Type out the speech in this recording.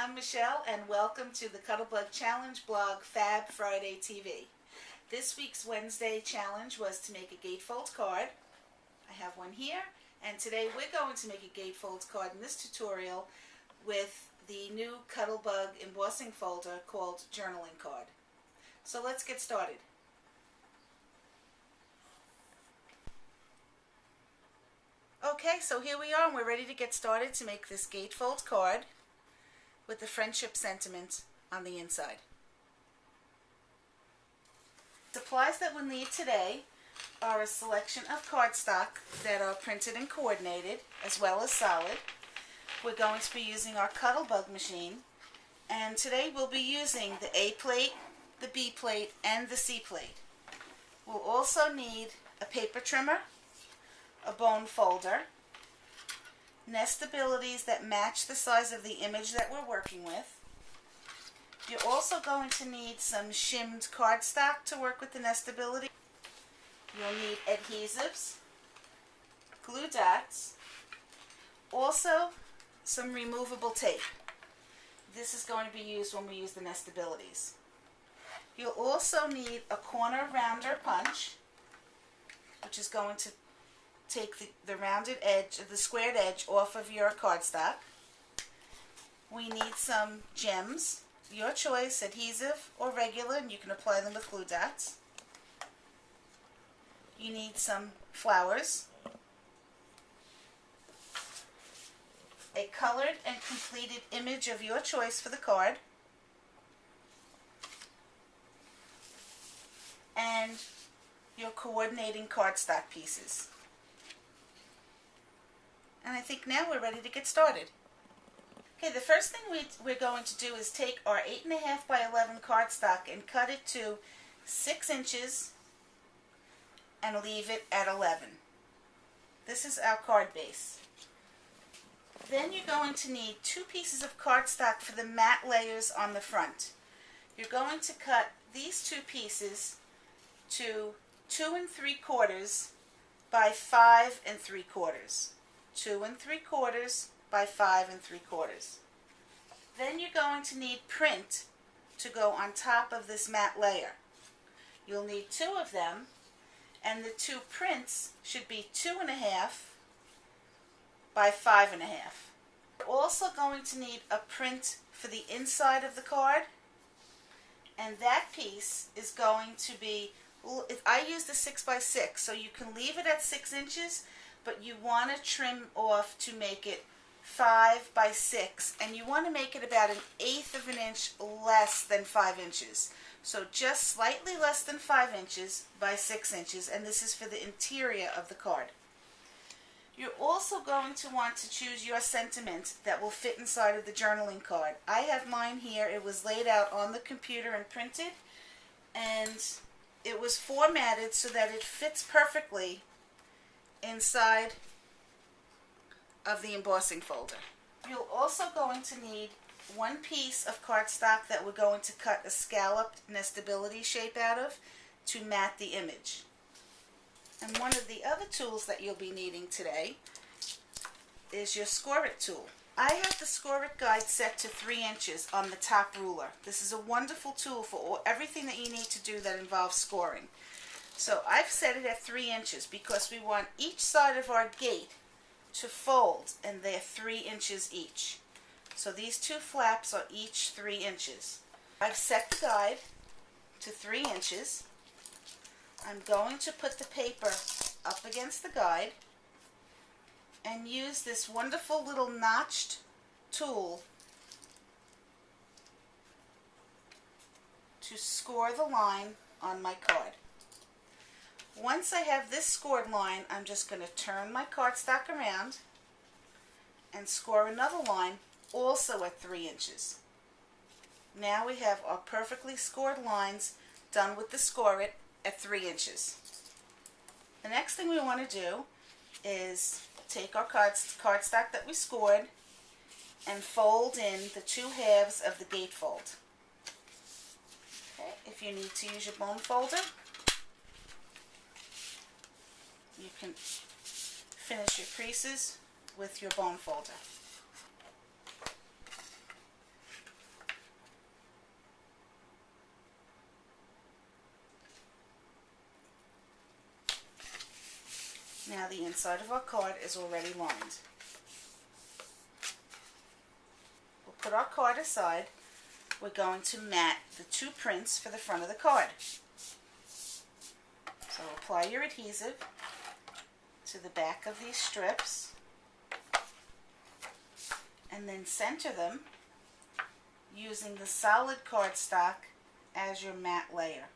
I'm Michelle, and welcome to the CUTTLEBUG Challenge blog, Fab Friday TV. This week's Wednesday challenge was to make a gatefold card. I have one here, and today we're going to make a gatefold card in this tutorial with the new CUTTLEBUG embossing folder called Journaling Card. So let's get started. Okay, so here we are, and we're ready to get started to make this gatefold card with the friendship sentiment on the inside. Supplies that we'll need today are a selection of cardstock that are printed and coordinated, as well as solid. We're going to be using our CUTTLEBUG machine, and today we'll be using the A plate, the B plate, and the C plate. We'll also need a paper trimmer, a bone folder, nestabilities that match the size of the image that we're working with. You're also going to need some shimmed cardstock to work with the nestability. You'll need adhesives, glue dots, also some removable tape. This is going to be used when we use the nestabilities. You'll also need a corner rounder punch, which is going to take the rounded edge, the squared edge off of your cardstock. We need some gems, your choice, adhesive or regular, and you can apply them with glue dots. You need some flowers, a colored and completed image of your choice for the card, and your coordinating cardstock pieces. And I think now we're ready to get started. Okay, the first thing we're going to do is take our 8.5 by 11 cardstock and cut it to 6 inches and leave it at 11. This is our card base. Then you're going to need 2 pieces of cardstock for the matte layers on the front. You're going to cut these 2 pieces to 2 3/4 by 5 3/4. 2 3/4 by 5 3/4. Then you're going to need print to go on top of this matte layer. You'll need 2 of them, and the 2 prints should be 2.5 by 5.5. You're also going to need a print for the inside of the card, and that piece is going to be, I use the 6 by 6, so you can leave it at 6 inches, but you want to trim off to make it 5 by 6, and you want to make it about 1/8 of an inch less than 5 inches. So just slightly less than 5 inches by 6 inches, and this is for the interior of the card. You're also going to want to choose your sentiment that will fit inside of the journaling card. I have mine here. It was laid out on the computer and printed, and it was formatted so that it fits perfectly inside of the embossing folder. You're also going to need 1 piece of cardstock that we're going to cut a scalloped nestability shape out of to mat the image. And one of the other tools that you'll be needing today is your Score It tool. I have the Score It guide set to 3 inches on the top ruler. This is a wonderful tool for everything that you need to do that involves scoring. So I've set it at 3 inches because we want each side of our gate to fold, and they're 3 inches each. So these 2 flaps are each 3 inches. I've set the guide to 3 inches. I'm going to put the paper up against the guide and use this wonderful little notched tool to score the line on my card. Once I have this scored line, I'm just going to turn my cardstock around and score another line also at 3 inches. Now we have our perfectly scored lines done with the Score It at 3 inches. The next thing we want to do is take our cardstock that we scored and fold in the 2 halves of the gatefold. Okay, if you need to use your bone folder, you can finish your creases with your bone folder. Now the inside of our card is already lined. We'll put our card aside. We're going to mat the 2 prints for the front of the card. So apply your adhesive to the back of these strips and then center them using the solid cardstock as your matte layer.